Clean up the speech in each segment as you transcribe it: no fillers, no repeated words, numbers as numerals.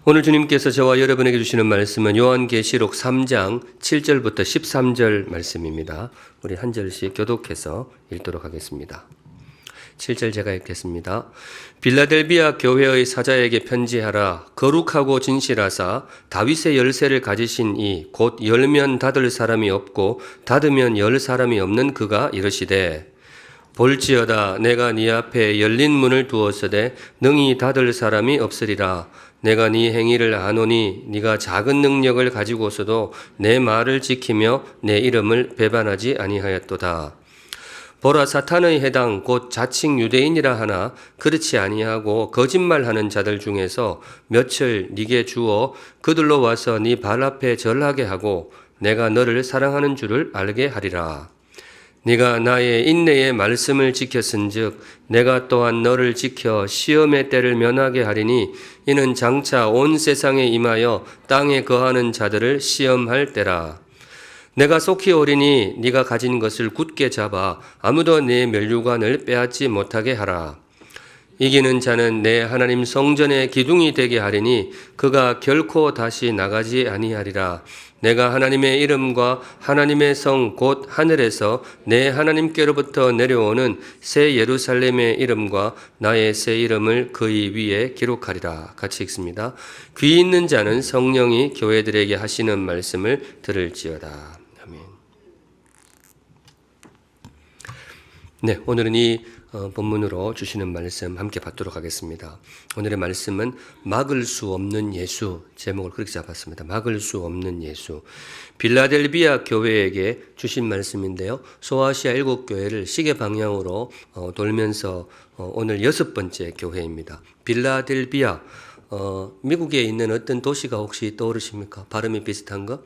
오늘 주님께서 저와 여러분에게 주시는 말씀은 요한계시록 3장 7절부터 13절 말씀입니다. 우리 한 절씩 교독해서 읽도록 하겠습니다. 7절 제가 읽겠습니다. 빌라델비아 교회의 사자에게 편지하라. 거룩하고 진실하사 다윗의 열쇠를 가지신 이 곧 열면 닫을 사람이 없고 닫으면 열 사람이 없는 그가 이르시되 볼지어다 내가 네 앞에 열린 문을 두었으되 능히 닫을 사람이 없으리라. 내가 네 행위를 아노니 네가 작은 능력을 가지고서도 내 말을 지키며 내 이름을 배반하지 아니하였도다. 보라, 사탄의 해당 곧 자칭 유대인이라 하나 그렇지 아니하고 거짓말하는 자들 중에서 몇을 네게 주어 그들로 와서 네 발 앞에 절하게 하고 내가 너를 사랑하는 줄을 알게 하리라. 네가 나의 인내의 말씀을 지켰은즉 내가 또한 너를 지켜 시험의 때를 면하게 하리니 이는 장차 온 세상에 임하여 땅에 거하는 자들을 시험할 때라. 내가 속히 오리니 네가 가진 것을 굳게 잡아 아무도 네 면류관을 빼앗지 못하게 하라. 이기는 자는 내 하나님 성전의 기둥이 되게 하리니 그가 결코 다시 나가지 아니하리라. 내가 하나님의 이름과 하나님의 성 곧 하늘에서 내 하나님께로부터 내려오는 새 예루살렘의 이름과 나의 새 이름을 그의 위에 기록하리라. 같이 읽습니다. 귀 있는 자는 성령이 교회들에게 하시는 말씀을 들을지어다. 아멘. 네, 오늘은 이 본문으로 주시는 말씀 함께 받도록 하겠습니다. 오늘의 말씀은 막을 수 없는 예수, 제목을 그렇게 잡았습니다. 막을 수 없는 예수. 빌라델비아 교회에게 주신 말씀인데요. 소아시아 7교회를 시계 방향으로 돌면서 오늘 6번째 교회입니다. 빌라델비아, 미국에 있는 어떤 도시가 혹시 떠오르십니까? 발음이 비슷한 거?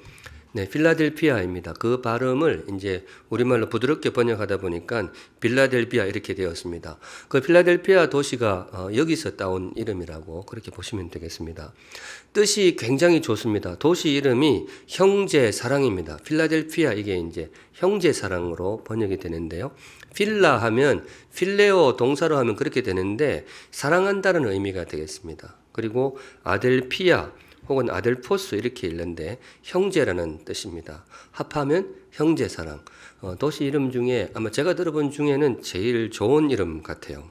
네, 필라델피아입니다. 그 발음을 이제 우리말로 부드럽게 번역하다 보니까 빌라델비아 이렇게 되었습니다. 그 필라델피아 도시가 여기서 따온 이름이라고 그렇게 보시면 되겠습니다. 뜻이 굉장히 좋습니다. 도시 이름이 형제 사랑입니다. 필라델피아 이게 이제 형제 사랑으로 번역이 되는데요. 필라 하면 필레오 동사로 하면 그렇게 되는데 사랑한다는 의미가 되겠습니다. 그리고 아델피아 혹은 아델포스 이렇게 읽는데 형제라는 뜻입니다. 합하면 형제사랑. 도시 이름 중에 아마 제가 들어본 중에는 제일 좋은 이름 같아요.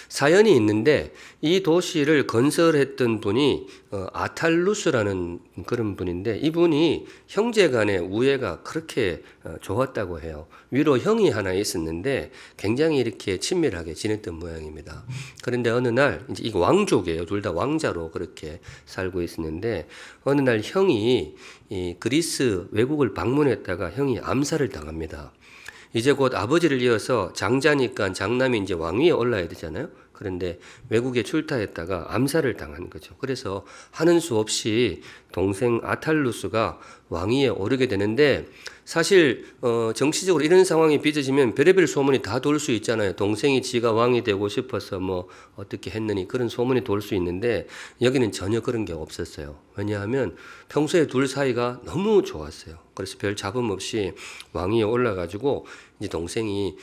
사연이 있는데 이 도시를 건설했던 분이 아탈루스라는 그런 분인데 이분이 형제 간의 우애가 그렇게 좋았다고 해요. 위로 형이 하나 있었는데 굉장히 이렇게 친밀하게 지냈던 모양입니다. 그런데 어느 날 이제 이 왕족이에요. 둘 다 왕자로 그렇게 살고 있었는데 어느 날 형이 이 그리스 외국을 방문했다가 형이 암살을 당합니다. 이제 곧 아버지를 이어서 장자니까 장남이 이제 왕위에 올라야 되잖아요. 그런데 외국에 출타했다가 암살을 당한 거죠. 그래서 하는 수 없이 동생 아탈루스가 왕위에 오르게 되는데 사실 정치적으로 이런 상황이 빚어지면 별의별 소문이 다 돌 수 있잖아요. 동생이 지가 왕이 되고 싶어서 뭐 어떻게 했느니 그런 소문이 돌 수 있는데 여기는 전혀 그런 게 없었어요. 왜냐하면 평소에 둘 사이가 너무 좋았어요. 그래서 별 잡음 없이 왕위에 올라가지고 이제 동생이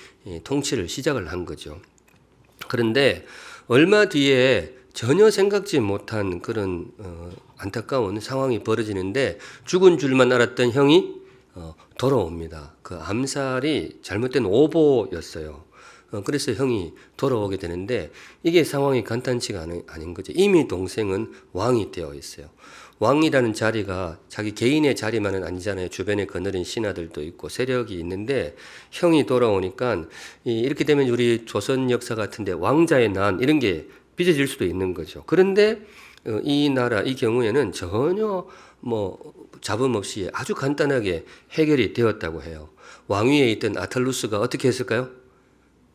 통치를 시작을 한 거죠. 그런데 얼마 뒤에 전혀 생각지 못한 그런 안타까운 상황이 벌어지는데 죽은 줄만 알았던 형이 돌아옵니다. 그 암살이 잘못된 오보였어요. 그래서 형이 돌아오게 되는데 이게 상황이 간단치가 아닌 거죠. 이미 동생은 왕이 되어 있어요. 왕이라는 자리가 자기 개인의 자리만은 아니잖아요. 주변에 거느린 신하들도 있고 세력이 있는데 형이 돌아오니까 이렇게 되면 우리 조선 역사 같은데 왕자의 난 이런 게 빚어질 수도 있는 거죠. 그런데 이 나라 이 경우에는 전혀 뭐 잡음 없이 아주 간단하게 해결이 되었다고 해요. 왕위에 있던 아탈루스가 어떻게 했을까요?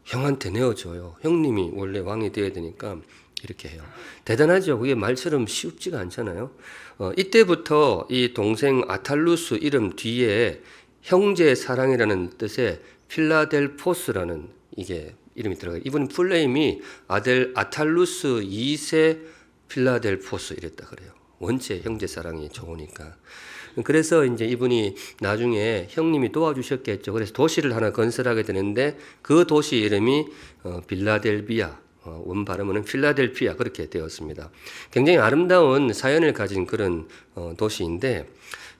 형한테 내어줘요. 형님이 원래 왕이 되어야 되니까 이렇게 해요. 대단하죠. 그게 말처럼 쉽지가 않잖아요. 이때부터 이 동생 아탈루스 이름 뒤에 형제 사랑이라는 뜻의 필라델포스라는 이게 이름이 들어가요. 이분 풀네임이 아탈루스 2세 필라델포스 이랬다 그래요. 원체 형제 사랑이 좋으니까. 그래서 이제 이분이 나중에 형님이 도와주셨겠죠. 그래서 도시를 하나 건설하게 되는데 그 도시 이름이 빌라델비아 원 발음은 필라델피아 그렇게 되었습니다. 굉장히 아름다운 사연을 가진 그런 도시인데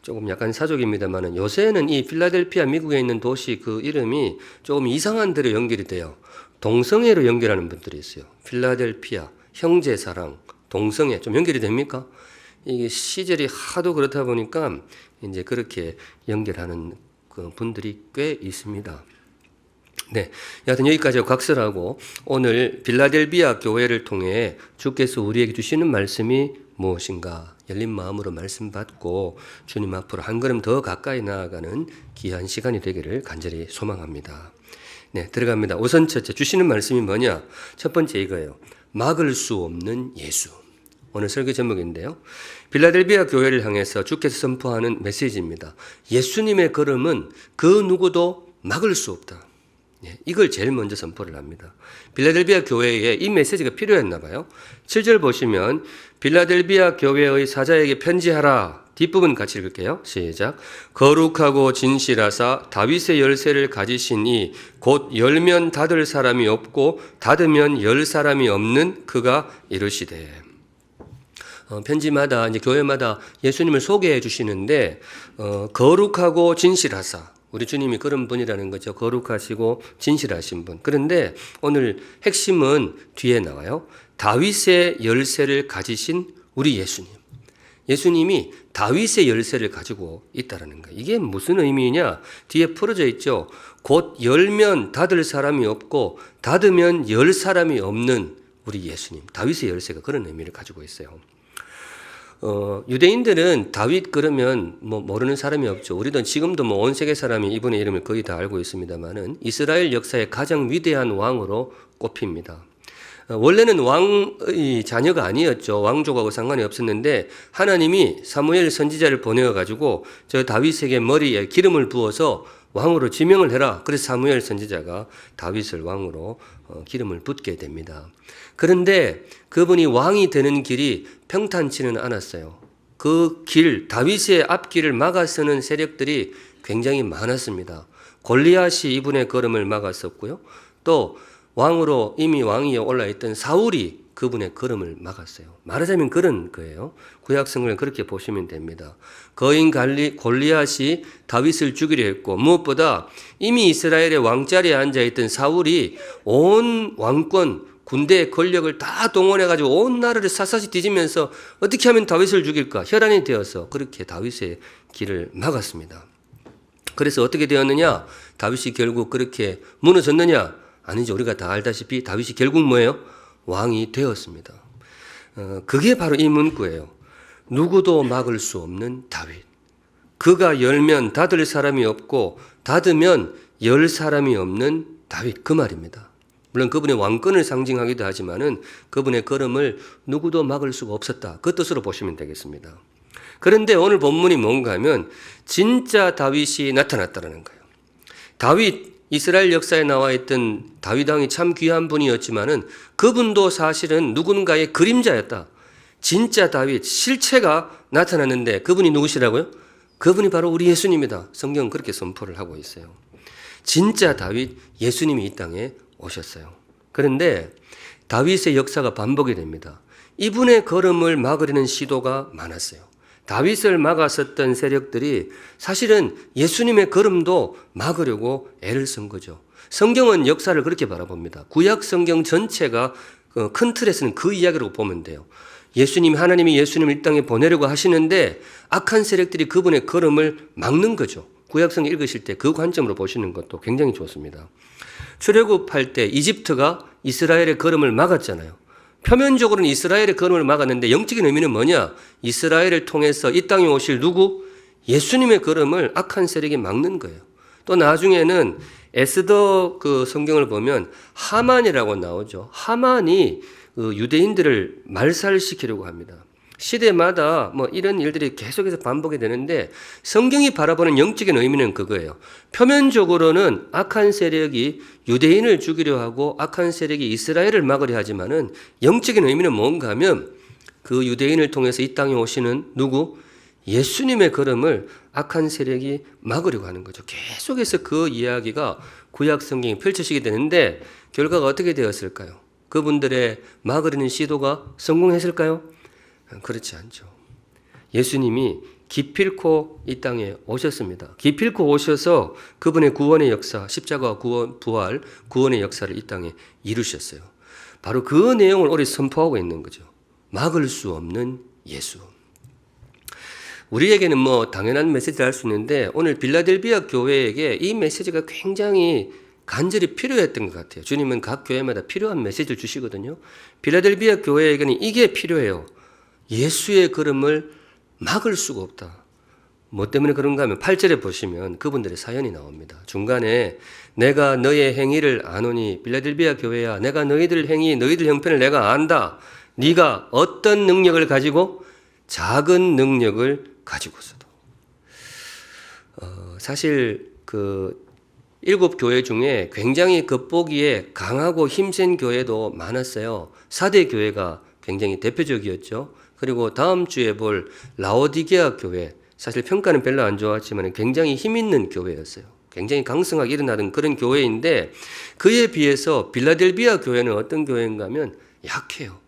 조금 약간 사족입니다만은 요새는 이 필라델피아 미국에 있는 도시 그 이름이 조금 이상한 데로 연결이 돼요. 동성애로 연결하는 분들이 있어요. 필라델피아, 형제 사랑, 동성애 좀 연결이 됩니까? 이게 시절이 하도 그렇다 보니까 이제 그렇게 연결하는 그 분들이 꽤 있습니다. 네, 여하튼 여기까지 각설하고 오늘 빌라델비아 교회를 통해 주께서 우리에게 주시는 말씀이 무엇인가 열린 마음으로 말씀 받고 주님 앞으로 한 걸음 더 가까이 나아가는 귀한 시간이 되기를 간절히 소망합니다. 네, 들어갑니다. 우선 첫째 주시는 말씀이 뭐냐? 첫 번째 이거예요. 막을 수 없는 예수. 오늘 설교 제목인데요. 빌라델비아 교회를 향해서 주께서 선포하는 메시지입니다. 예수님의 걸음은 그 누구도 막을 수 없다. 이걸 제일 먼저 선포를 합니다. 빌라델비아 교회에 이 메시지가 필요했나 봐요. 7절 보시면 빌라델비아 교회의 사자에게 편지하라. 뒷부분 같이 읽을게요. 시작. 거룩하고 진실하사 다윗의 열쇠를 가지신 이 곧 열면 닫을 사람이 없고 닫으면 열 사람이 없는 그가 이르시되. 편지마다 이제 교회마다 예수님을 소개해 주시는데 거룩하고 진실하사. 우리 주님이 그런 분이라는 거죠. 거룩하시고 진실하신 분. 그런데 오늘 핵심은 뒤에 나와요. 다윗의 열쇠를 가지신 우리 예수님. 예수님이 다윗의 열쇠를 가지고 있다라는 거예요. 이게 무슨 의미냐? 뒤에 풀어져 있죠. 곧 열면 닫을 사람이 없고 닫으면 열 사람이 없는 우리 예수님. 다윗의 열쇠가 그런 의미를 가지고 있어요. 유대인들은 다윗 그러면 모르는 사람이 없죠. 우리도 지금도 온 세계 사람이 이분의 이름을 거의 다 알고 있습니다만은 이스라엘 역사의 가장 위대한 왕으로 꼽힙니다. 원래는 왕의 자녀가 아니었죠. 왕족하고 상관이 없었는데 하나님이 사무엘 선지자를 보내어 가지고 저 다윗에게 머리에 기름을 부어서 왕으로 지명을 해라. 그래서 사무엘 선지자가 다윗을 왕으로 기름을 붓게 됩니다. 그런데 그분이 왕이 되는 길이 평탄치는 않았어요. 그 길, 다윗의 앞길을 막아서는 세력들이 굉장히 많았습니다. 골리앗이 이분의 걸음을 막았었고요. 또 왕으로 이미 왕위에 올라있던 사울이 그분의 걸음을 막았어요. 말하자면 그런 거예요. 구약성경을 그렇게 보시면 됩니다. 거인 골리앗이 다윗을 죽이려 했고 무엇보다 이미 이스라엘의 왕자리에 앉아있던 사울이 온 왕권 군대의 권력을 다 동원해가지고 온 나라를 샅샅이 뒤지면서 어떻게 하면 다윗을 죽일까 혈안이 되어서 그렇게 다윗의 길을 막았습니다. 그래서 어떻게 되었느냐? 다윗이 결국 그렇게 무너졌느냐? 아니죠. 우리가 다 알다시피 다윗이 결국 뭐예요? 왕이 되었습니다. 그게 바로 이 문구예요. 누구도 막을 수 없는 다윗. 그가 열면 닫을 사람이 없고 닫으면 열 사람이 없는 다윗. 그 말입니다. 물론 그분의 왕권을 상징하기도 하지만은 그분의 걸음을 누구도 막을 수가 없었다. 그 뜻으로 보시면 되겠습니다. 그런데 오늘 본문이 뭔가 하면 진짜 다윗이 나타났다는 거예요. 다윗, 이스라엘 역사에 나와 있던 다윗 왕이 참 귀한 분이었지만은 그분도 사실은 누군가의 그림자였다. 진짜 다윗, 실체가 나타났는데 그분이 누구시라고요? 그분이 바로 우리 예수님이다. 성경은 그렇게 선포를 하고 있어요. 진짜 다윗, 예수님이 이 땅에 오셨어요. 그런데 다윗의 역사가 반복이 됩니다. 이분의 걸음을 막으려는 시도가 많았어요. 다윗을 막았었던 세력들이 사실은 예수님의 걸음도 막으려고 애를 쓴 거죠. 성경은 역사를 그렇게 바라봅니다. 구약 성경 전체가 큰 틀에서는 그 이야기라고 보면 돼요. 하나님이 예수님을 이 땅에 보내려고 하시는데 악한 세력들이 그분의 걸음을 막는 거죠. 구약 성경 읽으실 때 그 관점으로 보시는 것도 굉장히 좋습니다. 출애굽할 때 이집트가 이스라엘의 걸음을 막았잖아요. 표면적으로는 이스라엘의 걸음을 막았는데 영적인 의미는 뭐냐? 이스라엘을 통해서 이 땅에 오실 누구? 예수님의 걸음을 악한 세력이 막는 거예요. 또 나중에는 에스더 그 성경을 보면 하만이라고 나오죠. 하만이 유대인들을 말살시키려고 합니다. 시대마다 이런 일들이 계속해서 반복이 되는데 성경이 바라보는 영적인 의미는 그거예요. 표면적으로는 악한 세력이 유대인을 죽이려 하고 악한 세력이 이스라엘을 막으려 하지만은 영적인 의미는 뭔가 하면 그 유대인을 통해서 이 땅에 오시는 누구? 예수님의 걸음을 악한 세력이 막으려고 하는 거죠. 계속해서 그 이야기가 구약 성경에 펼쳐지게 되는데 결과가 어떻게 되었을까요? 그분들의 막으려는 시도가 성공했을까요? 그렇지 않죠. 예수님이 기필코 이 땅에 오셨습니다. 기필코 오셔서 그분의 구원의 역사, 십자가 구원, 부활, 구원의 역사를 이 땅에 이루셨어요. 바로 그 내용을 우리 선포하고 있는 거죠. 막을 수 없는 예수. 우리에게는 뭐 당연한 메시지를 할 수 있는데 오늘 빌라델비아 교회에게 이 메시지가 굉장히 간절히 필요했던 것 같아요. 주님은 각 교회마다 필요한 메시지를 주시거든요. 빌라델비아 교회에게는 이게 필요해요. 예수의 걸음을 막을 수가 없다. 뭐 때문에 그런가 하면 8절에 보시면 그분들의 사연이 나옵니다. 중간에 내가 너의 행위를 아노니 빌라델비아 교회야 내가 너희들 행위 너희들 형편을 내가 안다. 네가 어떤 능력을 가지고 작은 능력을 가지고서도 사실 그 7교회 중에 굉장히 겉보기에 강하고 힘센 교회도 많았어요. 4대 교회가 굉장히 대표적이었죠. 그리고 다음 주에 볼 라오디게아 교회, 사실 평가는 별로 안 좋았지만 굉장히 힘 있는 교회였어요. 굉장히 강성하게 일어나던 그런 교회인데 그에 비해서 빌라델비아 교회는 어떤 교회인가 하면 약해요.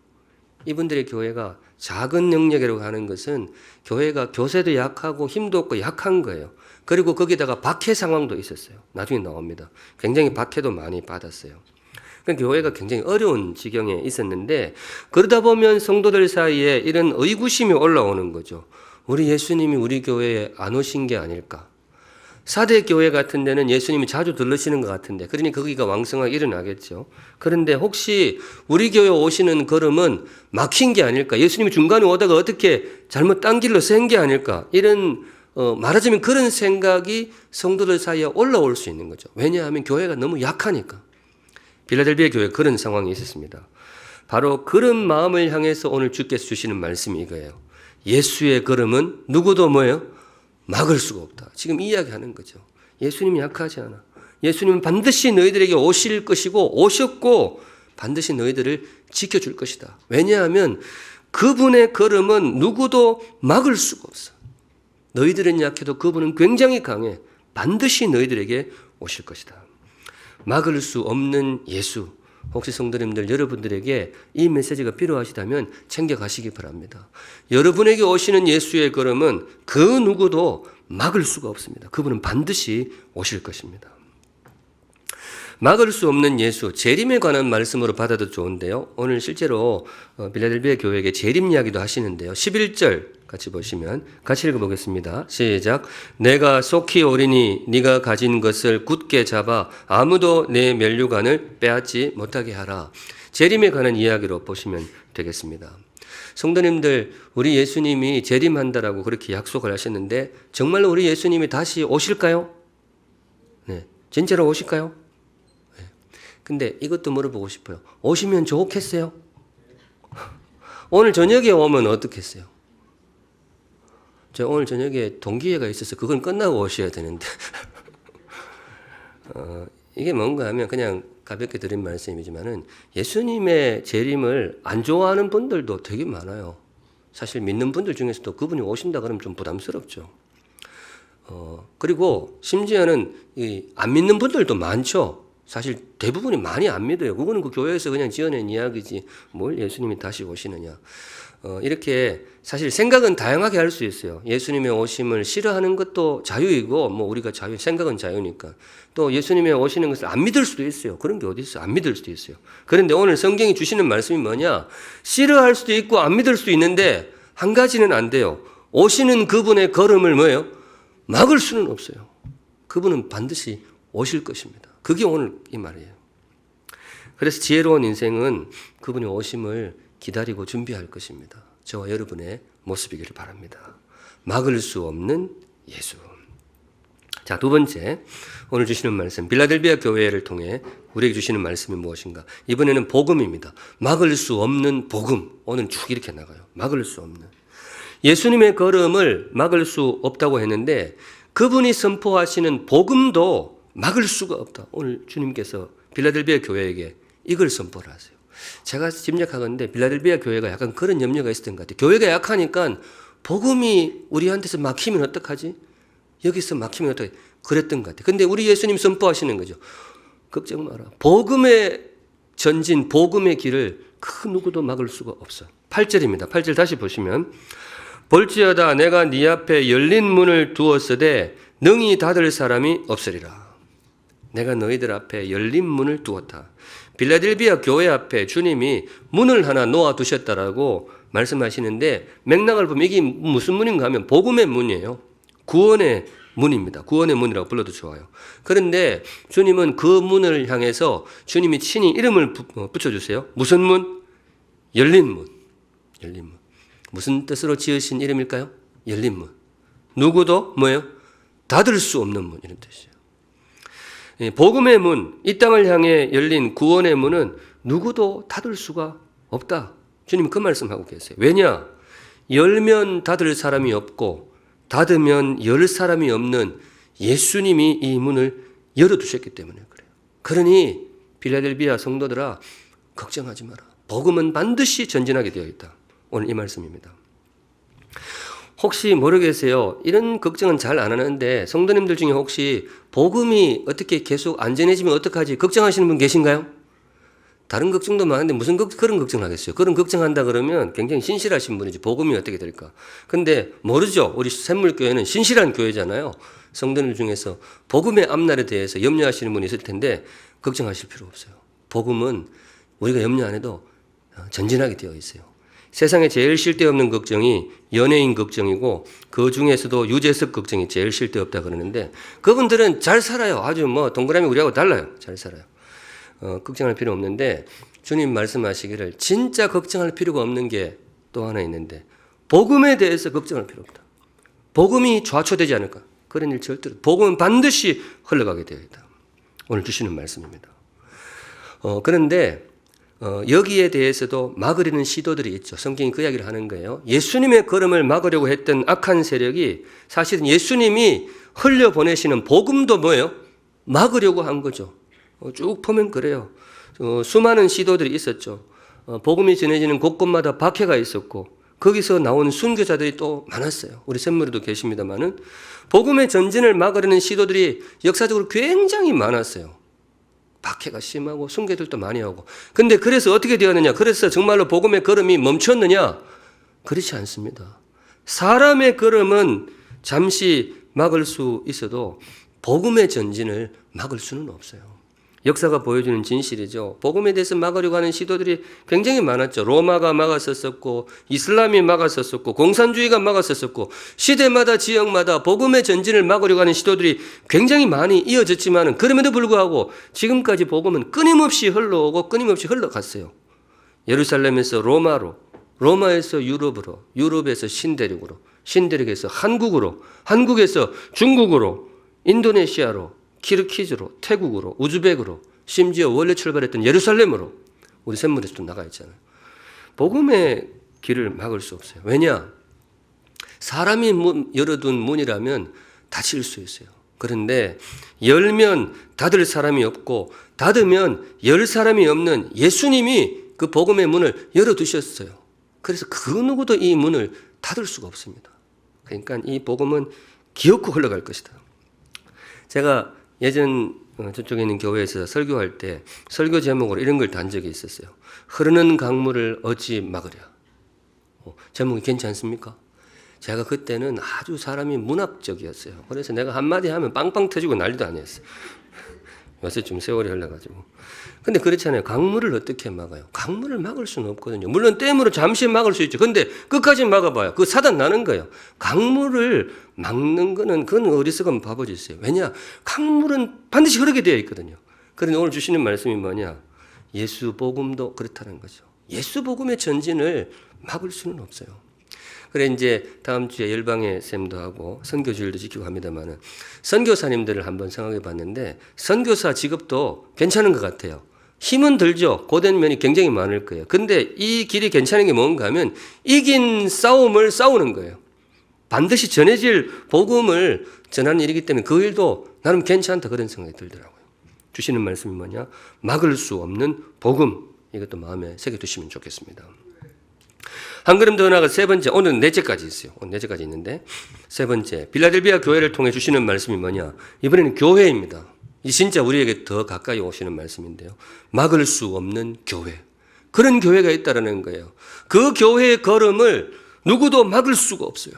이분들의 교회가 작은 능력이라고 하는 것은 교회가 교세도 약하고 힘도 없고 약한 거예요. 그리고 거기다가 박해 상황도 있었어요. 나중에 나옵니다. 굉장히 박해도 많이 받았어요. 그러니까 교회가 굉장히 어려운 지경에 있었는데 그러다 보면 성도들 사이에 이런 의구심이 올라오는 거죠. 우리 예수님이 우리 교회에 안 오신 게 아닐까. 4대 교회 같은 데는 예수님이 자주 들르시는 것 같은데 그러니 거기가 왕성하게 일어나겠죠. 그런데 혹시 우리 교회 오시는 걸음은 막힌 게 아닐까. 예수님이 중간에 오다가 어떻게 잘못 딴 길로 센 게 아닐까. 이런 말하자면 그런 생각이 성도들 사이에 올라올 수 있는 거죠. 왜냐하면 교회가 너무 약하니까. 빌라델비아 교회 그런 상황이 있었습니다. 바로 그런 마음을 향해서 오늘 주께서 주시는 말씀이 이거예요. 예수의 걸음은 누구도 뭐예요? 막을 수가 없다. 지금 이야기하는 거죠. 예수님이 약하지 않아. 예수님은 반드시 너희들에게 오실 것이고 오셨고 반드시 너희들을 지켜줄 것이다. 왜냐하면 그분의 걸음은 누구도 막을 수가 없어. 너희들은 약해도 그분은 굉장히 강해. 반드시 너희들에게 오실 것이다. 막을 수 없는 예수. 혹시 성도님들 여러분들에게 이 메시지가 필요하시다면 챙겨가시기 바랍니다. 여러분에게 오시는 예수의 걸음은 그 누구도 막을 수가 없습니다. 그분은 반드시 오실 것입니다. 막을 수 없는 예수, 재림에 관한 말씀으로 받아도 좋은데요. 오늘 실제로 빌라델비아 교회에게 재림 이야기도 하시는데요. 11절 같이 보시면 같이 읽어보겠습니다. 시작. 내가 속히 오리니 네가 가진 것을 굳게 잡아 아무도 내 면류관을 빼앗지 못하게 하라. 재림에 관한 이야기로 보시면 되겠습니다. 성도님들, 우리 예수님이 재림한다라고 그렇게 약속을 하셨는데 정말로 우리 예수님이 다시 오실까요? 네, 진짜로 오실까요? 네. 근데 이것도 물어보고 싶어요. 오시면 좋겠어요? 오늘 저녁에 오면 어떻겠어요? 저 오늘 저녁에 동기회가 있어서 그건 끝나고 오셔야 되는데 이게 뭔가 하면 그냥 가볍게 드린 말씀이지만은 예수님의 재림을 안 좋아하는 분들도 되게 많아요. 사실 믿는 분들 중에서도 그분이 오신다 그러면 좀 부담스럽죠. 그리고 심지어는 안 믿는 분들도 많죠. 사실 대부분이 많이 안 믿어요. 그거는 그 교회에서 그냥 지어낸 이야기지 뭘 예수님이 다시 오시느냐. 이렇게 사실 생각은 다양하게 할 수 있어요. 예수님의 오심을 싫어하는 것도 자유이고 뭐 우리가 생각은 자유니까. 또 예수님의 오시는 것을 안 믿을 수도 있어요. 그런 게 어디 있어요? 안 믿을 수도 있어요. 그런데 오늘 성경이 주시는 말씀이 뭐냐? 싫어할 수도 있고 안 믿을 수도 있는데 한 가지는 안 돼요. 오시는 그분의 걸음을 뭐예요? 막을 수는 없어요. 그분은 반드시 오실 것입니다. 그게 오늘 이 말이에요. 그래서 지혜로운 인생은 그분의 오심을 기다리고 준비할 것입니다. 저와 여러분의 모습이기를 바랍니다. 막을 수 없는 예수. 자, 두 번째, 오늘 주시는 말씀, 빌라델비아 교회를 통해 우리에게 주시는 말씀이 무엇인가? 이번에는 복음입니다. 막을 수 없는 복음. 오늘 쭉 이렇게 나가요. 막을 수 없는. 예수님의 걸음을 막을 수 없다고 했는데 그분이 선포하시는 복음도 막을 수가 없다. 오늘 주님께서 빌라델비아 교회에게 이걸 선포를 하세요. 제가 짐작하건대 빌라델비아 교회가 약간 그런 염려가 있었던 것 같아요. 교회가 약하니까 복음이 우리한테서 막히면 어떡하지? 여기서 막히면 어떡하지? 그랬던 것 같아요. 근데 우리 예수님 선포하시는 거죠. 걱정 마라. 복음의 전진 복음의 길을 그 누구도 막을 수가 없어요. 8절입니다. 8절 다시 보시면 볼지어다 내가 네 앞에 열린 문을 두었으되 능히 닫을 사람이 없으리라. 내가 너희들 앞에 열린 문을 두었다. 빌라델비아 교회 앞에 주님이 문을 하나 놓아두셨다라고 말씀하시는데 맥락을 보면 이게 무슨 문인가 하면 복음의 문이에요. 구원의 문입니다. 구원의 문이라고 불러도 좋아요. 그런데 주님은 그 문을 향해서 주님이 친히 이름을 붙여주세요. 무슨 문? 열린 문. 열린 문. 무슨 뜻으로 지으신 이름일까요? 열린 문. 누구도 뭐예요? 닫을 수 없는 문 이런 뜻이에요. 복음의 문, 이 땅을 향해 열린 구원의 문은 누구도 닫을 수가 없다. 주님 그 말씀하고 계세요. 왜냐? 열면 닫을 사람이 없고 닫으면 열 사람이 없는 예수님이 이 문을 열어두셨기 때문에 그래요. 그러니 빌라델비아 성도들아 걱정하지 마라. 복음은 반드시 전진하게 되어 있다. 오늘 이 말씀입니다. 혹시 모르겠어요. 이런 걱정은 잘 안 하는데 성도님들 중에 혹시 복음이 어떻게 계속 안전해지면 어떡하지 걱정하시는 분 계신가요? 다른 걱정도 많은데 무슨 그런 걱정을 하겠어요. 그런 걱정한다 그러면 굉장히 신실하신 분이지 복음이 어떻게 될까. 근데 모르죠. 우리 샘물교회는 신실한 교회잖아요. 성도들 중에서 복음의 앞날에 대해서 염려하시는 분이 있을 텐데 걱정하실 필요 없어요. 복음은 우리가 염려 안 해도 전진하게 되어 있어요. 세상에 제일 쓸데없는 걱정이 연예인 걱정이고 그 중에서도 유재석 걱정이 제일 쓸데없다 그러는데 그분들은 잘 살아요. 아주 뭐 동그라미 우리하고 달라요. 잘 살아요. 걱정할 필요 없는데 주님 말씀하시기를 진짜 걱정할 필요가 없는 게 또 하나 있는데 복음에 대해서 걱정할 필요 없다. 복음이 좌초되지 않을까. 그런 일 절대로. 복음은 반드시 흘러가게 되어 있다. 오늘 주시는 말씀입니다. 그런데 여기에 대해서도 막으려는 시도들이 있죠. 성경이 그 이야기를 하는 거예요. 예수님의 걸음을 막으려고 했던 악한 세력이 사실은 예수님이 흘려보내시는 복음도 뭐예요? 막으려고 한 거죠. 쭉 보면 그래요. 수많은 시도들이 있었죠. 복음이 전해지는 곳곳마다 박해가 있었고 거기서 나온 순교자들이 또 많았어요. 우리 샘물에도 계십니다마는 복음의 전진을 막으려는 시도들이 역사적으로 굉장히 많았어요. 박해가 심하고 순교들도 많이 하고. 근데 그래서 어떻게 되었느냐? 그래서 정말로 복음의 걸음이 멈췄느냐? 그렇지 않습니다. 사람의 걸음은 잠시 막을 수 있어도 복음의 전진을 막을 수는 없어요. 역사가 보여주는 진실이죠. 복음에 대해서 막으려고 하는 시도들이 굉장히 많았죠. 로마가 막았었고 이슬람이 막았었고 공산주의가 막았었고 시대마다 지역마다 복음의 전진을 막으려고 하는 시도들이 굉장히 많이 이어졌지만 그럼에도 불구하고 지금까지 복음은 끊임없이 흘러오고 끊임없이 흘러갔어요. 예루살렘에서 로마로, 로마에서 유럽으로, 유럽에서 신대륙으로, 신대륙에서 한국으로, 한국에서 중국으로, 인도네시아로, 키르키즈로, 태국으로, 우즈벡으로, 심지어 원래 출발했던 예루살렘으로 우리 샘물에서도 나가 있잖아요. 복음의 길을 막을 수 없어요. 왜냐? 사람이 열어둔 문이라면 닫힐 수 있어요. 그런데 열면 닫을 사람이 없고 닫으면 열 사람이 없는 예수님이 그 복음의 문을 열어두셨어요. 그래서 그 누구도 이 문을 닫을 수가 없습니다. 그러니까 이 복음은 기어코 흘러갈 것이다. 제가 예전 저쪽에 있는 교회에서 설교할 때 설교 제목으로 이런 걸 단 적이 있었어요. 흐르는 강물을 어찌 막으랴. 제목이 괜찮습니까? 제가 그때는 아주 사람이 문학적이었어요. 그래서 내가 한마디 하면 빵빵 터지고 난리도 아니었어요. 요새 좀 세월이 흘러가지고. 근데 그렇잖아요. 강물을 어떻게 막아요? 강물을 막을 수는 없거든요. 물론 댐으로 잠시 막을 수 있죠. 근데 끝까지 막아봐요. 그 사단 나는 거예요. 강물을 막는 거는 그건 어리석은 바보짓이에요. 왜냐? 강물은 반드시 흐르게 되어 있거든요. 그런데 오늘 주시는 말씀이 뭐냐? 예수 복음도 그렇다는 거죠. 예수 복음의 전진을 막을 수는 없어요. 그래 이제 다음 주에 열방의 쌤도 하고 선교주일도 지키고 합니다만은 선교사님들을 한번 생각해 봤는데 선교사 직업도 괜찮은 것 같아요. 힘은 들죠. 고된 면이 굉장히 많을 거예요. 근데 이 길이 괜찮은 게 뭔가 하면 이긴 싸움을 싸우는 거예요. 반드시 전해질 복음을 전하는 일이기 때문에 그 일도 나름 괜찮다 그런 생각이 들더라고요. 주시는 말씀이 뭐냐? 막을 수 없는 복음. 이것도 마음에 새겨두시면 좋겠습니다. 한 걸음 더 나아가 세 번째, 오늘 넷째까지 있어요. 오늘 넷째까지 있는데 세 번째, 빌라델비아 교회를 통해 주시는 말씀이 뭐냐? 이번에는 교회입니다. 이 진짜 우리에게 더 가까이 오시는 말씀인데요. 막을 수 없는 교회. 그런 교회가 있다라는 거예요. 그 교회의 걸음을 누구도 막을 수가 없어요.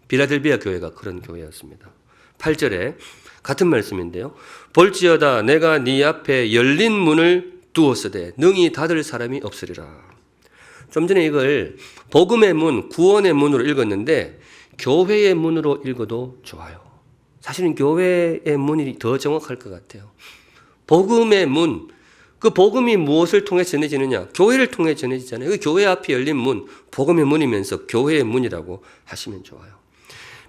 빌라델비아 교회가 그런 교회였습니다. 8절에 같은 말씀인데요. 볼지어다 내가 네 앞에 열린 문을 두었으되 능히 닫을 사람이 없으리라. 좀 전에 이걸 복음의 문, 구원의 문으로 읽었는데 교회의 문으로 읽어도 좋아요. 사실은 교회의 문이 더 정확할 것 같아요. 복음의 문, 그 복음이 무엇을 통해 전해지느냐? 교회를 통해 전해지잖아요. 그 교회 앞에 열린 문, 복음의 문이면서 교회의 문이라고 하시면 좋아요.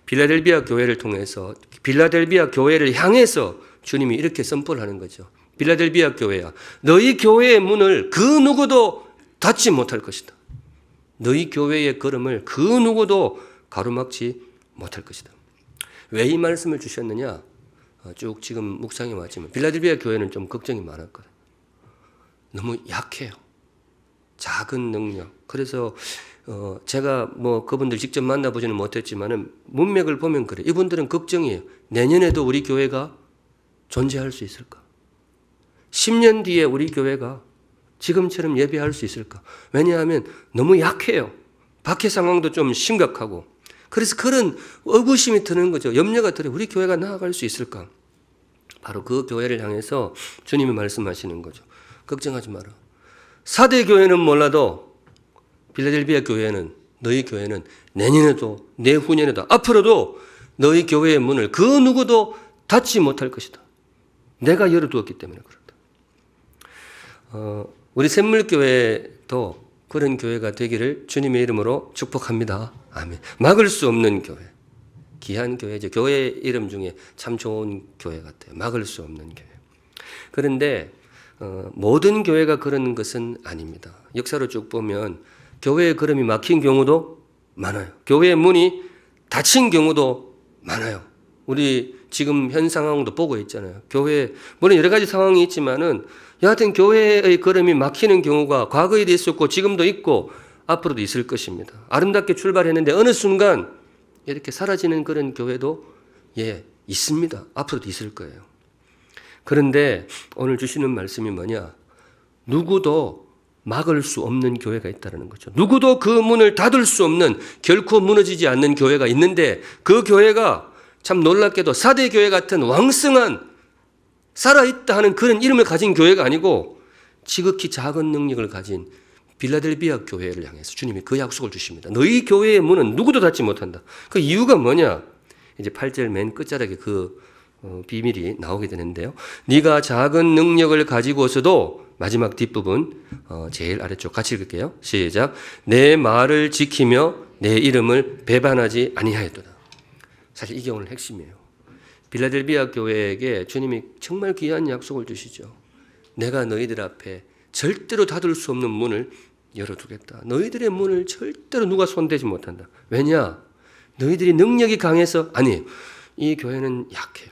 빌라델비아 교회를 통해서, 빌라델비아 교회를 향해서 주님이 이렇게 선포를 하는 거죠. 빌라델비아 교회야, 너희 교회의 문을 그 누구도 닫지 못할 것이다. 너희 교회의 걸음을 그 누구도 가로막지 못할 것이다. 왜 이 말씀을 주셨느냐? 쭉 지금 묵상해 왔지만 빌라델비아 교회는 좀 걱정이 많았거든요. 너무 약해요. 작은 능력. 그래서 제가 뭐 그분들 직접 만나보지는 못했지만은 문맥을 보면 그래. 이분들은 걱정이에요. 내년에도 우리 교회가 존재할 수 있을까? 10년 뒤에 우리 교회가 지금처럼 예배할 수 있을까? 왜냐하면 너무 약해요. 박해 상황도 좀 심각하고. 그래서 그런 의구심이 드는 거죠. 염려가 들어요. 우리 교회가 나아갈 수 있을까? 바로 그 교회를 향해서 주님이 말씀하시는 거죠. 걱정하지 마라. 4대 교회는 몰라도 빌라델비아 교회는, 너희 교회는 내년에도 내후년에도 앞으로도 너희 교회의 문을 그 누구도 닫지 못할 것이다. 내가 열어두었기 때문에 그렇다. 우리 샘물교회도 그런 교회가 되기를 주님의 이름으로 축복합니다. 아멘. 막을 수 없는 교회. 귀한 교회죠. 교회 이름 중에 참 좋은 교회 같아요. 막을 수 없는 교회. 그런데 모든 교회가 그런 것은 아닙니다. 역사로 쭉 보면 교회의 걸음이 막힌 경우도 많아요. 교회의 문이 닫힌 경우도 많아요. 우리 지금 현 상황도 보고 있잖아요. 교회, 물론 여러 가지 상황이 있지만은 여하튼 교회의 걸음이 막히는 경우가 과거에도 있었고 지금도 있고 앞으로도 있을 것입니다. 아름답게 출발했는데 어느 순간 이렇게 사라지는 그런 교회도 있습니다. 앞으로도 있을 거예요. 그런데 오늘 주시는 말씀이 뭐냐? 누구도 막을 수 없는 교회가 있다는 거죠. 누구도 그 문을 닫을 수 없는, 결코 무너지지 않는 교회가 있는데 그 교회가 참 놀랍게도 4대 교회 같은 왕성한 살아있다 하는 그런 이름을 가진 교회가 아니고 지극히 작은 능력을 가진 빌라델비아 교회를 향해서 주님이 그 약속을 주십니다. 너희 교회의 문은 누구도 닫지 못한다. 그 이유가 뭐냐? 이제 8절 맨 끝자락에 그 비밀이 나오게 되는데요. 네가 작은 능력을 가지고서도 마지막 뒷부분 제일 아래쪽 같이 읽을게요. 시작. 내 말을 지키며 내 이름을 배반하지 아니하였도다. 사실 이게 오늘 핵심이에요. 빌라델비아 교회에게 주님이 정말 귀한 약속을 주시죠. 내가 너희들 앞에 절대로 닫을 수 없는 문을 열어두겠다. 너희들의 문을 절대로 누가 손대지 못한다. 왜냐? 너희들이 능력이 강해서 아니에요. 이 교회는 약해요.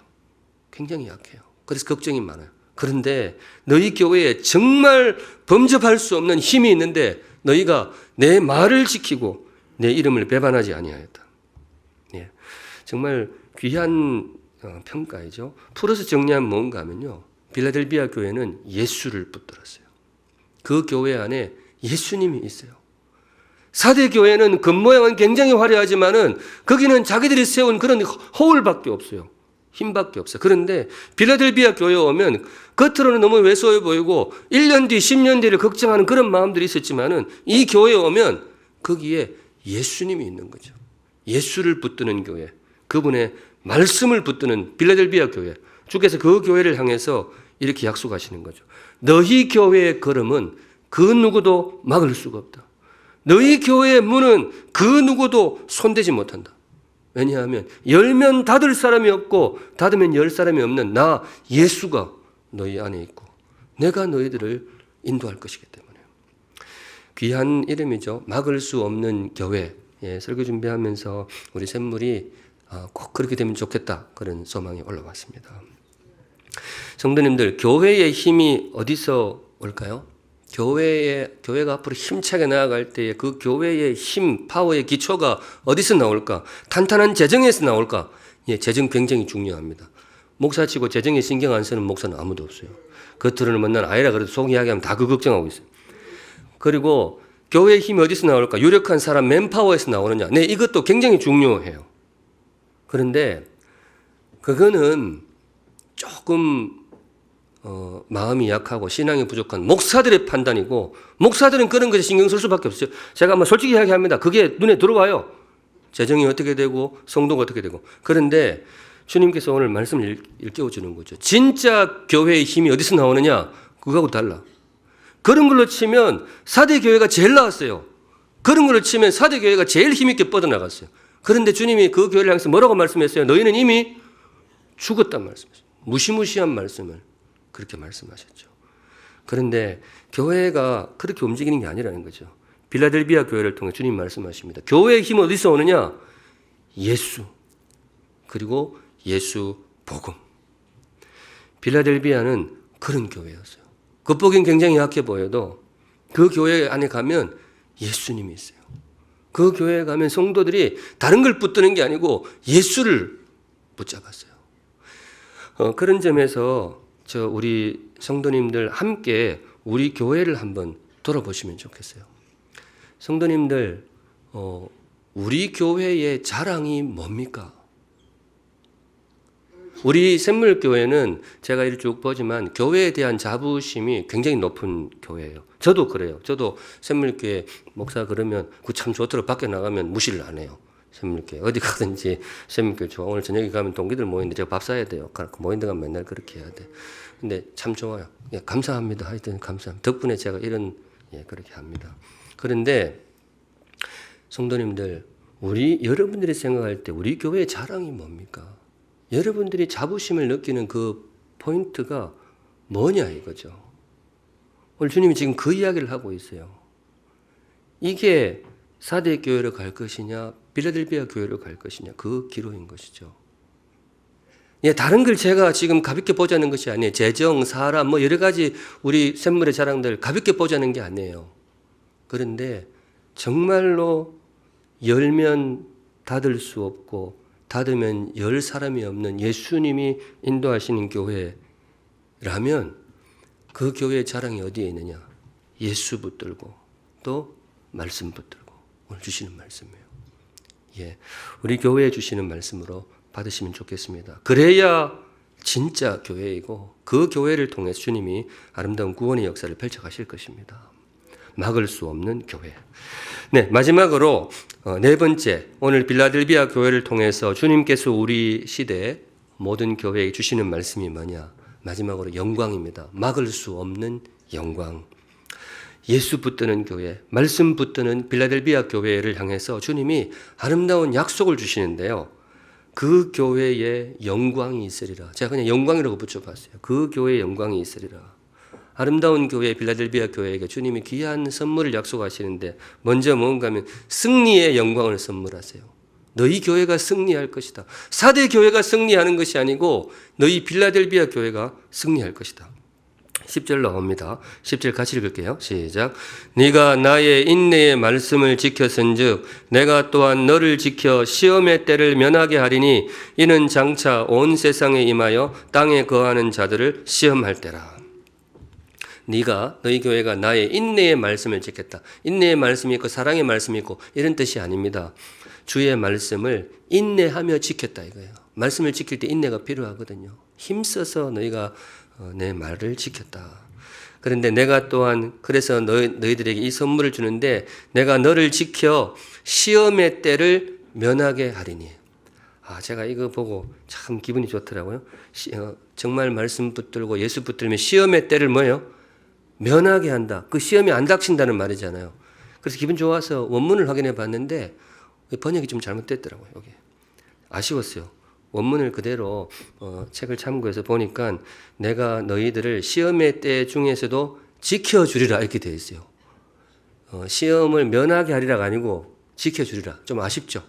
굉장히 약해요. 그래서 걱정이 많아요. 그런데 너희 교회에 정말 범접할 수 없는 힘이 있는데 너희가 내 말을 지키고 내 이름을 배반하지 아니하였다. 예, 정말 귀한 평가이죠. 풀어서 정리하면 뭔가 하면요. 빌라델비아 교회는 예수를 붙들었어요. 그 교회 안에 예수님이 있어요. 4대 교회는 겉모양은 굉장히 화려하지만은 거기는 자기들이 세운 그런 허울밖에 없어요. 힘밖에 없어요. 그런데 빌라델비아 교회에 오면 겉으로는 너무 왜소해 보이고 1년 뒤, 10년 뒤를 걱정하는 그런 마음들이 있었지만은 이 교회에 오면 거기에 예수님이 있는 거죠. 예수를 붙드는 교회, 그분의 말씀을 붙드는 빌라델비아 교회. 주께서 그 교회를 향해서 이렇게 약속하시는 거죠. 너희 교회의 걸음은 그 누구도 막을 수가 없다. 너희 교회의 문은 그 누구도 손대지 못한다. 왜냐하면 열면 닫을 사람이 없고 닫으면 열 사람이 없는 나 예수가 너희 안에 있고 내가 너희들을 인도할 것이기 때문에. 귀한 이름이죠. 막을 수 없는 교회. 설교 준비하면서 우리 샘물이 꼭 그렇게 되면 좋겠다. 그런 소망이 올라왔습니다. 성도님들, 교회의 힘이 어디서 올까요? 교회가 앞으로 힘차게 나아갈 때에 그 교회의 힘, 파워의 기초가 어디서 나올까? 탄탄한 재정에서 나올까? 재정 굉장히 중요합니다. 목사치고 재정에 신경 안 쓰는 목사는 아무도 없어요. 겉으로는 맨날 아이라 그래도 속 이야기하면 다 그 걱정하고 있어요. 그리고 교회의 힘이 어디서 나올까? 유력한 사람 맨파워에서 나오느냐? 네, 이것도 굉장히 중요해요. 그런데 그거는 조금 마음이 약하고 신앙이 부족한 목사들의 판단이고, 목사들은 그런 것에 신경 쓸 수밖에 없어요. 제가 솔직히 이야기합니다. 그게 눈에 들어와요. 재정이 어떻게 되고 성도가 어떻게 되고. 그런데 주님께서 오늘 말씀을 일깨워주는 거죠. 진짜 교회의 힘이 어디서 나오느냐? 그거하고 달라. 그런 걸로 치면 사대 교회가 제일 나았어요. 그런 걸로 치면 사대 교회가 제일 힘있게 뻗어나갔어요. 그런데 주님이 그 교회를 향해서 뭐라고 말씀했어요? 너희는 이미 죽었단 말씀이었어요. 무시무시한 말씀을 그렇게 말씀하셨죠. 그런데 교회가 그렇게 움직이는 게 아니라는 거죠. 빌라델비아 교회를 통해 주님 말씀하십니다. 교회의 힘은 어디서 오느냐? 예수, 그리고 예수 복음. 빌라델비아는 그런 교회였어요. 겉보기엔 굉장히 약해 보여도 그 교회 안에 가면 예수님이 있어요. 그 교회에 가면 성도들이 다른 걸 붙드는 게 아니고 예수를 붙잡았어요. 그런 점에서 우리 성도님들 함께 우리 교회를 한번 돌아보시면 좋겠어요. 성도님들, 우리 교회의 자랑이 뭡니까? 우리 샘물교회는 제가 이렇게 쭉 보지만 교회에 대한 자부심이 굉장히 높은 교회예요. 저도 그래요. 저도 샘물교회 목사 그러면 그 참 좋더라 밖에 나가면 무시를 안 해요. 샘물교회 어디 가든지 샘물교회 좋아. 오늘 저녁에 가면 동기들 모이는데 제가 밥 사야 돼요. 모이는 건 맨날 그렇게 해야 돼. 근데 참 좋아요. 감사합니다. 하여튼 감사합니다. 덕분에 제가 이런 그렇게 합니다. 그런데 성도님들, 여러분들이 생각할 때 우리 교회의 자랑이 뭡니까? 여러분들이 자부심을 느끼는 그 포인트가 뭐냐 이거죠. 오늘 주님이 지금 그 이야기를 하고 있어요. 이게 사대 교회로 갈 것이냐, 빌라델비아 교회로 갈 것이냐, 그 기로인 것이죠. 다른 걸 제가 지금 가볍게 보자는 것이 아니에요. 재정, 사람, 여러 가지 우리 샘물의 자랑들 가볍게 보자는 게 아니에요. 그런데 정말로 열면 닫을 수 없고 닫으면 열 사람이 없는 예수님이 인도하시는 교회라면 그 교회의 자랑이 어디에 있느냐? 예수 붙들고 또 말씀 붙들고 오늘 주시는 말씀이에요. 우리 교회에 주시는 말씀으로 받으시면 좋겠습니다. 그래야 진짜 교회이고 그 교회를 통해서 주님이 아름다운 구원의 역사를 펼쳐가실 것입니다. 막을 수 없는 교회. 네, 마지막으로 네 번째, 오늘 빌라델비아 교회를 통해서 주님께서 우리 시대 모든 교회에 주시는 말씀이 뭐냐? 마지막으로 영광입니다. 막을 수 없는 영광. 예수 붙드는 교회, 말씀 붙드는 빌라델비아 교회를 향해서 주님이 아름다운 약속을 주시는데요. 그 교회에 영광이 있으리라. 제가 그냥 영광이라고 붙여봤어요. 그 교회에 영광이 있으리라. 아름다운 교회 빌라델비아 교회에게 주님이 귀한 선물을 약속하시는데 먼저 뭔가 하면 승리의 영광을 선물하세요. 너희 교회가 승리할 것이다. 사대 교회가 승리하는 것이 아니고 너희 빌라델비아 교회가 승리할 것이다. 10절 나옵니다. 10절 같이 읽을게요. 시작. 네가 나의 인내의 말씀을 지켰은즉 내가 또한 너를 지켜 시험의 때를 면하게 하리니 이는 장차 온 세상에 임하여 땅에 거하는 자들을 시험할 때라. 너희 교회가 나의 인내의 말씀을 지켰다. 인내의 말씀이 있고 사랑의 말씀이 있고 이런 뜻이 아닙니다. 주의 말씀을 인내하며 지켰다 이거예요. 말씀을 지킬 때 인내가 필요하거든요. 힘써서 너희가 내 말을 지켰다. 그런데 내가 또한 그래서 너희들에게 이 선물을 주는데 내가 너를 지켜 시험의 때를 면하게 하리니. 제가 이거 보고 참 기분이 좋더라고요. 정말 말씀 붙들고 예수 붙들면 시험의 때를 뭐예요? 면하게 한다. 그 시험이 안 닥친다는 말이잖아요. 그래서 기분 좋아서 원문을 확인해 봤는데 번역이 좀 잘못됐더라고요. 여기 아쉬웠어요. 원문을 그대로 책을 참고해서 보니까 내가 너희들을 시험의 때 중에서도 지켜주리라 이렇게 되어 있어요. 시험을 면하게 하리라가 아니고 지켜주리라. 좀 아쉽죠.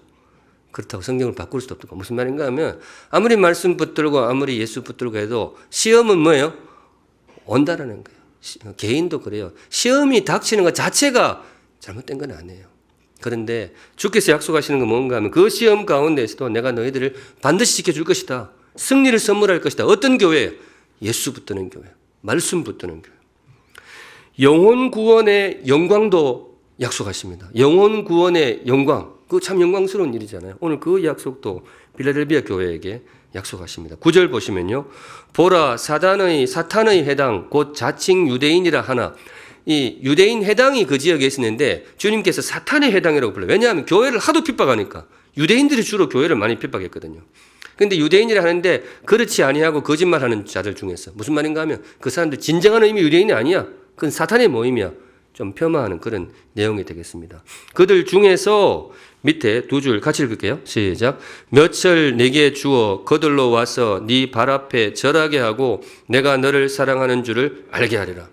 그렇다고 성경을 바꿀 수도 없고 무슨 말인가 하면 아무리 말씀 붙들고 아무리 예수 붙들고 해도 시험은 뭐예요? 온다라는 거예요. 개인도 그래요. 시험이 닥치는 것 자체가 잘못된 건 아니에요. 그런데 주께서 약속하시는 건 뭔가 하면 그 시험 가운데에서도 내가 너희들을 반드시 지켜줄 것이다. 승리를 선물할 것이다. 어떤 교회예요? 예수 붙드는 교회, 말씀 붙드는 교회. 영혼 구원의 영광도 약속하십니다. 영혼 구원의 영광, 그거 참 영광스러운 일이잖아요. 오늘 그 약속도 빌라델비아 교회에게 약속하십니다. 9절 보시면요. 보라, 사탄의 해당 곧 자칭 유대인이라 하나. 이 유대인 해당이 그 지역에 있었는데 주님께서 사탄의 해당이라고 불러요. 왜냐하면 교회를 하도 핍박하니까. 유대인들이 주로 교회를 많이 핍박했거든요. 그런데 유대인이라 하는데 그렇지 아니하고 거짓말하는 자들 중에서 무슨 말인가 하면 그 사람들 진정한 의미 유대인이 아니야. 그건 사탄의 모임이야. 좀 폄하하는 그런 내용이 되겠습니다. 그들 중에서 밑에 두 줄 같이 읽을게요. 시작. 몇철 내게 주어 거들러 와서 네 발 앞에 절하게 하고 내가 너를 사랑하는 줄을 알게 하리라.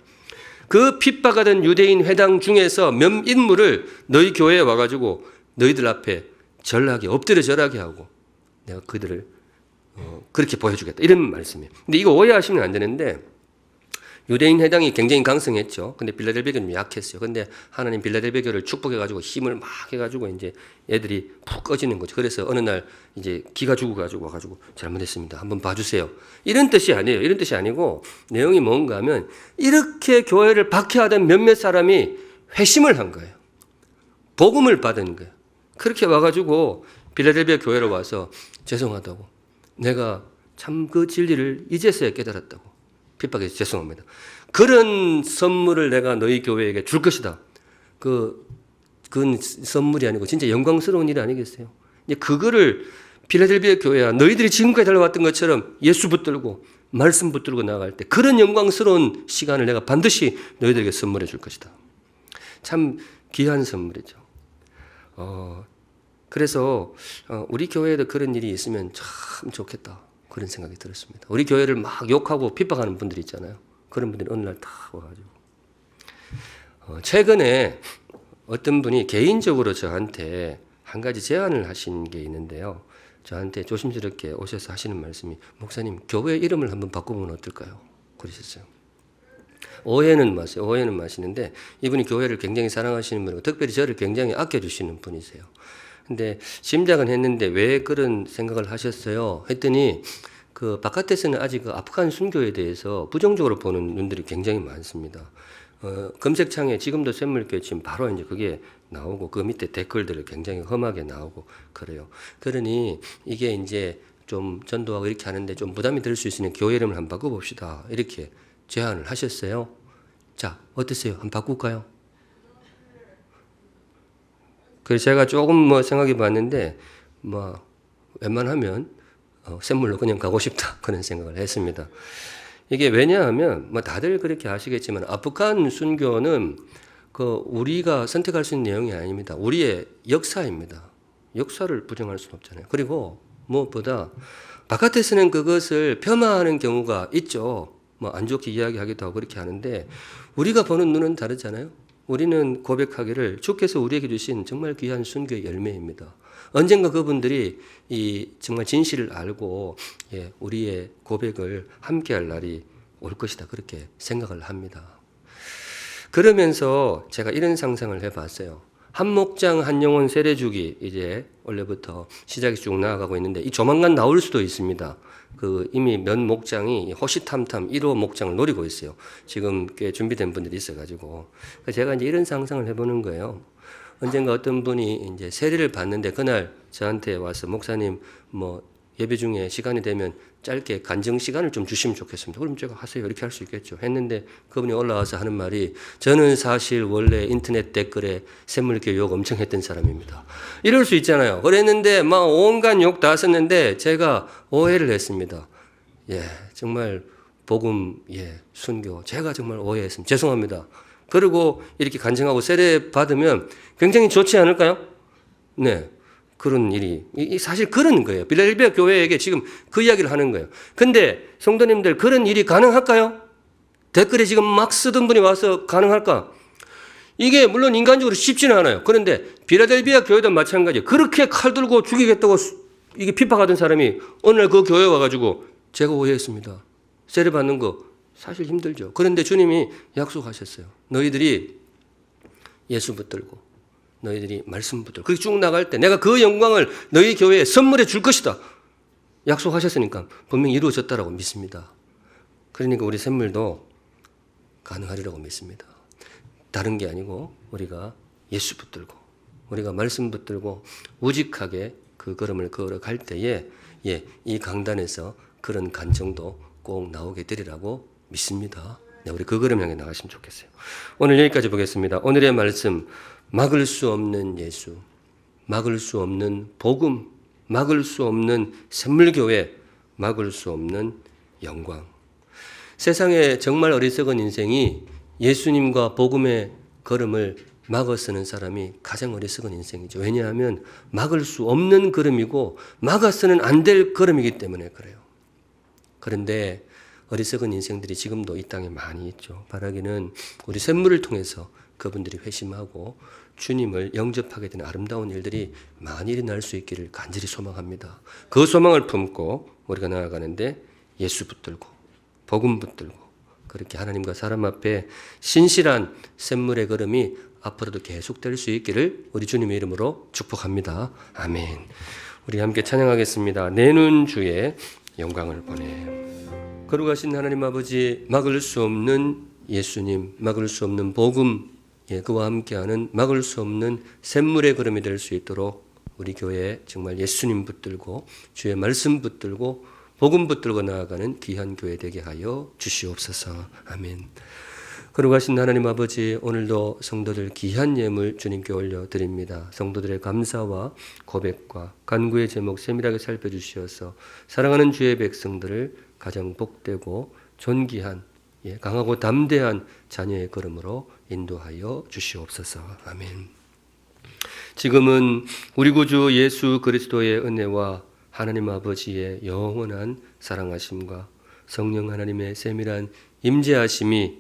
그 핍박하던 유대인 회당 중에서 몇 인물을 너희 교회에 와가지고 너희들 앞에 절하게 엎드려 절하게 하고 내가 그들을 그렇게 보여주겠다. 이런 말씀이에요. 근데 이거 오해하시면 안 되는데 유대인 회당이 굉장히 강성했죠. 근데 빌라델비아 교는 약했어요. 근데 하나님 빌라델비아 교를 축복해가지고 힘을 막 해가지고 이제 애들이 푹 꺼지는 거죠. 그래서 어느 날 이제 기가 죽어가지고 와가지고 잘못했습니다. 한번 봐주세요. 이런 뜻이 아니에요. 이런 뜻이 아니고 내용이 뭔가 하면 이렇게 교회를 박해하던 몇몇 사람이 회심을 한 거예요. 복음을 받은 거예요. 그렇게 와가지고 빌라델비아 교회로 와서 죄송하다고 내가 참 그 진리를 이제서야 깨달았다고 핍박해서 죄송합니다. 그런 선물을 내가 너희 교회에게 줄 것이다. 그건 선물이 아니고 진짜 영광스러운 일이 아니겠어요? 이제 그거를 빌라델비아 교회야 너희들이 지금까지 달려왔던 것처럼 예수 붙들고 말씀 붙들고 나아갈 때 그런 영광스러운 시간을 내가 반드시 너희들에게 선물해 줄 것이다. 참 귀한 선물이죠. 그래서 우리 교회에도 그런 일이 있으면 참 좋겠다. 그런 생각이 들었습니다. 우리 교회를 막 욕하고 핍박하는 분들이 있잖아요. 그런 분들이 어느 날 다 와가지고. 최근에 어떤 분이 개인적으로 저한테 한 가지 제안을 하신 게 있는데요. 저한테 조심스럽게 오셔서 하시는 말씀이 목사님 교회 이름을 한번 바꿔보면 어떨까요? 그러셨어요. 오해는 마시는데 이분이 교회를 굉장히 사랑하시는 분이고 특별히 저를 굉장히 아껴주시는 분이세요. 근데 짐작은 했는데 왜 그런 생각을 하셨어요? 했더니 그 바깥에서는 아직 그 아프간 순교에 대해서 부정적으로 보는 눈들이 굉장히 많습니다. 검색창에 지금도 샘물교회 지금 바로 이제 그게 나오고 그 밑에 댓글들을 굉장히 험하게 나오고 그래요. 그러니 이게 이제 좀 전도하고 이렇게 하는데 좀 부담이 될 수 있으니 교회 이름을 한번 바꿔봅시다. 이렇게 제안을 하셨어요. 자, 어떠세요? 한번 바꿀까요? 그래서 제가 조금 생각해 봤는데, 웬만하면, 샘물로 그냥 가고 싶다. 그런 생각을 했습니다. 이게 왜냐하면, 다들 그렇게 아시겠지만, 아프간 순교는 우리가 선택할 수 있는 내용이 아닙니다. 우리의 역사입니다. 역사를 부정할 수는 없잖아요. 그리고 무엇보다, 바깥에서는 그것을 폄하하는 경우가 있죠. 안 좋게 이야기하기도 하고 그렇게 하는데, 우리가 보는 눈은 다르잖아요. 우리는 고백하기를 주께서 우리에게 주신 정말 귀한 순교의 열매입니다. 언젠가 그분들이 이 정말 진실을 알고 우리의 고백을 함께할 날이 올 것이다. 그렇게 생각을 합니다. 그러면서 제가 이런 상상을 해봤어요. 한 목장 한 영혼 세례주기 이제 원래부터 시작이 쭉 나아가고 있는데 이 조만간 나올 수도 있습니다. 이미 몇 목장이 호시탐탐 1호 목장을 노리고 있어요. 지금 꽤 준비된 분들이 있어가지고. 제가 이제 이런 상상을 해보는 거예요. 언젠가 어떤 분이 이제 세례를 받는데 그날 저한테 와서 목사님 예배 중에 시간이 되면 짧게 간증 시간을 좀 주시면 좋겠습니다. 그럼 제가 하세요. 이렇게 할 수 있겠죠. 했는데 그분이 올라와서 하는 말이 저는 사실 원래 인터넷 댓글에 샘물교회 욕 엄청 했던 사람입니다. 이럴 수 있잖아요. 그랬는데 온갖 욕 다 썼는데 제가 오해를 했습니다. 정말 복음, 순교. 제가 정말 오해했습니다. 죄송합니다. 그리고 이렇게 간증하고 세례 받으면 굉장히 좋지 않을까요? 네. 그런 일이 사실 그런 거예요. 빌라델비아 교회에게 지금 그 이야기를 하는 거예요. 근데 성도님들 그런 일이 가능할까요? 댓글에 지금 막 쓰던 분이 와서 가능할까? 이게 물론 인간적으로 쉽지는 않아요. 그런데 빌라델비아 교회도 마찬가지예요. 그렇게 칼 들고 죽이겠다고 이게 핍박하던 사람이 어느 날 그 교회에 와가지고 제가 오해했습니다. 세례 받는 거 사실 힘들죠. 그런데 주님이 약속하셨어요. 너희들이 예수 붙들고 너희들이 말씀 붙들고 그렇게 쭉 나갈 때 내가 그 영광을 너희 교회에 선물해 줄 것이다. 약속하셨으니까 분명히 이루어졌다라고 믿습니다. 그러니까 우리 샘물도 가능하리라고 믿습니다. 다른 게 아니고 우리가 예수 붙들고 우리가 말씀 붙들고 우직하게 그 걸음을 걸어갈 때에 이 강단에서 그런 간증도 꼭 나오게 되리라고 믿습니다. 네, 우리 그 걸음 향해 나가시면 좋겠어요. 오늘 여기까지 보겠습니다. 오늘의 말씀, 막을 수 없는 예수, 막을 수 없는 복음, 막을 수 없는 샘물교회, 막을 수 없는 영광. 세상에 정말 어리석은 인생이 예수님과 복음의 걸음을 막아 쓰는 사람이 가장 어리석은 인생이죠. 왜냐하면 막을 수 없는 걸음이고 막아서는 안 될 걸음이기 때문에 그래요. 그런데 어리석은 인생들이 지금도 이 땅에 많이 있죠. 바라기는 우리 샘물을 통해서 그분들이 회심하고 주님을 영접하게 되는 아름다운 일들이 많이 일어날 수 있기를 간절히 소망합니다. 그 소망을 품고 우리가 나아가는데 예수 붙들고 복음 붙들고 그렇게 하나님과 사람 앞에 신실한 샘물의 걸음이 앞으로도 계속될 수 있기를 우리 주님의 이름으로 축복합니다. 아멘. 우리 함께 찬양하겠습니다. 내는 주의 영광을 보내. 거룩하신 하나님 아버지, 막을 수 없는 예수님, 막을 수 없는 복음, 그와 함께하는 막을 수 없는 샘물의 걸음이 될 수 있도록 우리 교회에 정말 예수님 붙들고 주의 말씀 붙들고 복음 붙들고 나아가는 귀한 교회 되게 하여 주시옵소서. 아멘. 거룩하신 하나님 아버지, 오늘도 성도들 귀한 예물 주님께 올려드립니다. 성도들의 감사와 고백과 간구의 제목 세밀하게 살펴주시어서 사랑하는 주의 백성들을 가장 복되고 존귀한 강하고 담대한 자녀의 걸음으로 인도하여 주시옵소서. 아멘. 지금은 우리 구주 예수 그리스도의 은혜와 하나님 아버지의 영원한 사랑하심과 성령 하나님의 세밀한 임재하심이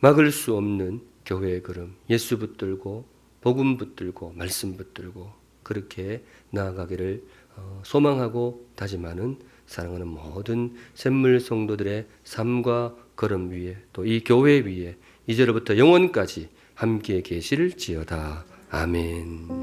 막을 수 없는 교회의 걸음, 예수 붙들고 복음 붙들고 말씀 붙들고 그렇게 나아가기를 소망하고 다짐하는 사랑하는 모든 샘물 성도들의 삶과 걸음 위에 또 이 교회 위에 이제로부터 영원까지 함께 계실지어다. 아멘.